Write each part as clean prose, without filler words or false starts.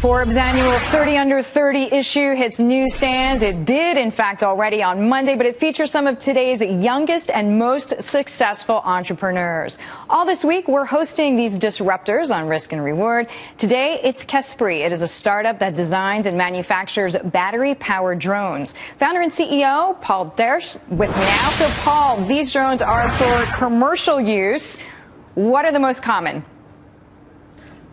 Forbes' annual 30 Under 30 issue hits newsstands. It did, in fact, already on Monday, but it features some of today's youngest and most successful entrepreneurs. All this week, we're hosting these disruptors on Risk and Reward. Today, it's Kespri. It is a startup that designs and manufactures battery-powered drones. Founder and CEO, Paul Dersch, with me now. So, Paul, these drones are for commercial use. What are the most common?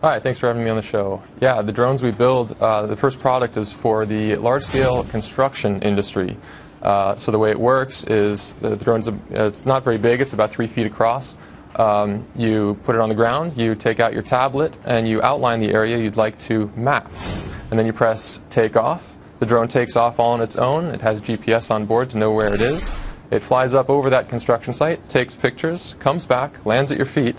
Hi, thanks for having me on the show. Yeah, the drones we build, the first product is for the large-scale construction industry. So the way it works is the drone's, it's not very big, it's about 3 feet across. You put it on the ground, you take out your tablet, and you outline the area you'd like to map. And then you press take off. The drone takes off all on its own. It has GPS on board to know where it is. It flies up over that construction site, takes pictures, comes back, lands at your feet,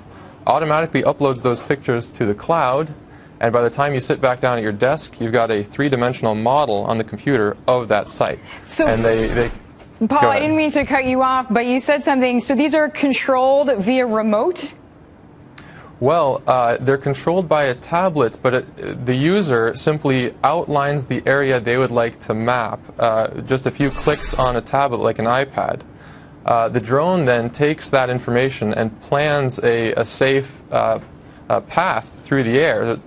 automatically uploads those pictures to the cloud, and by the time you sit back down at your desk, you've got a three-dimensional model on the computer of that site. So, and Paul, I didn't mean to cut you off, but you said something. So these are controlled via remote? Well, they're controlled by a tablet, but the user simply outlines the area they would like to map. Just a few clicks on a tablet like an iPad. The drone then takes that information and plans a safe path through the air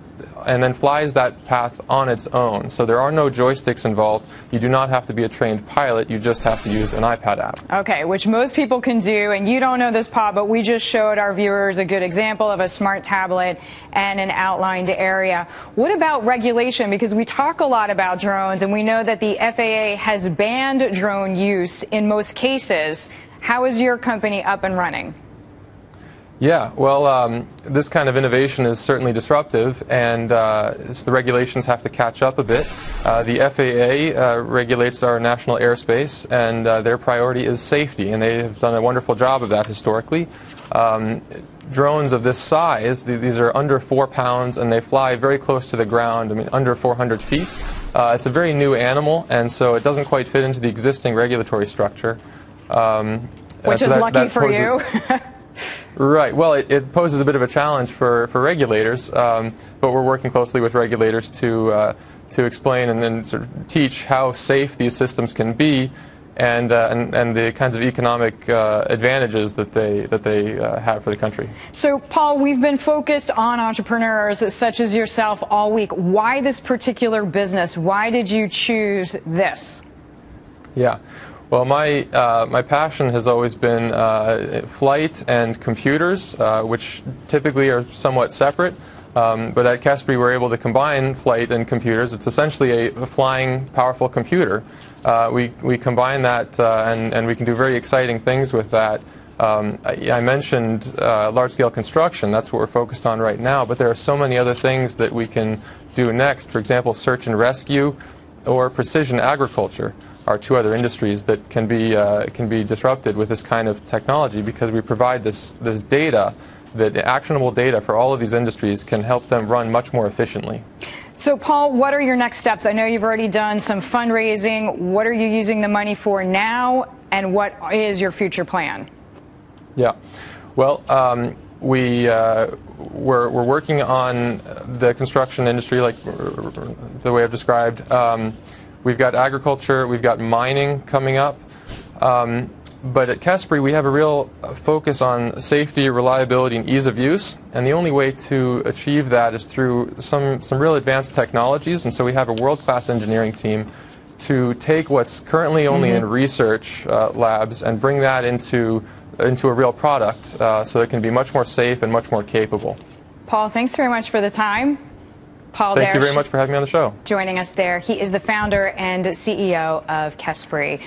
and then flies that path on its own. So there are no joysticks involved. You do not have to be a trained pilot. You just have to use an iPad app. Okay, which most people can do, and you don't know this, Paul, but we just showed our viewers a good example of a smart tablet and an outlined area. What about regulation? Because we talk a lot about drones, and we know that the FAA has banned drone use in most cases. How is your company up and running? Yeah, well, this kind of innovation is certainly disruptive, and the regulations have to catch up a bit. The FAA regulates our national airspace, and their priority is safety, and they have done a wonderful job of that historically. Drones of this size, these are under 4 pounds, and they fly very close to the ground, I mean, under 400 feet. It's a very new animal, and so it doesn't quite fit into the existing regulatory structure. Which is lucky for you. Right. Well, it poses a bit of a challenge for regulators, but we're working closely with regulators to explain and sort of teach how safe these systems can be, and the kinds of economic advantages that they have for the country. So, Paul, we've been focused on entrepreneurs such as yourself all week. Why this particular business? Why did you choose this? Yeah. Well, my passion has always been flight and computers, which typically are somewhat separate. But at Kespri, we're able to combine flight and computers. It's essentially a flying, powerful computer. We combine that, and we can do very exciting things with that. I mentioned large-scale construction. That's what we're focused on right now. But there are so many other things that we can do next. For example, search and rescue, or precision agriculture are two other industries that can be disrupted with this kind of technology, because we provide this data, that actionable data for all of these industries can help them run much more efficiently. So, Paul, what are your next steps? I know you've already done some fundraising. What are you using the money for now, and what is your future plan? Yeah. Well, we're working on the construction industry, like the way I've described. We've got agriculture, we've got mining coming up. But at Kespri, we have a real focus on safety, reliability, and ease of use. And the only way to achieve that is through some real advanced technologies. And so we have a world-class engineering team to take what's currently only in research labs and bring that into a real product, so it can be much more safe and much more capable. Paul, thanks very much for the time. Paul Thank you very much for having me on the show. Joining us there. He is the founder and CEO of Kespri.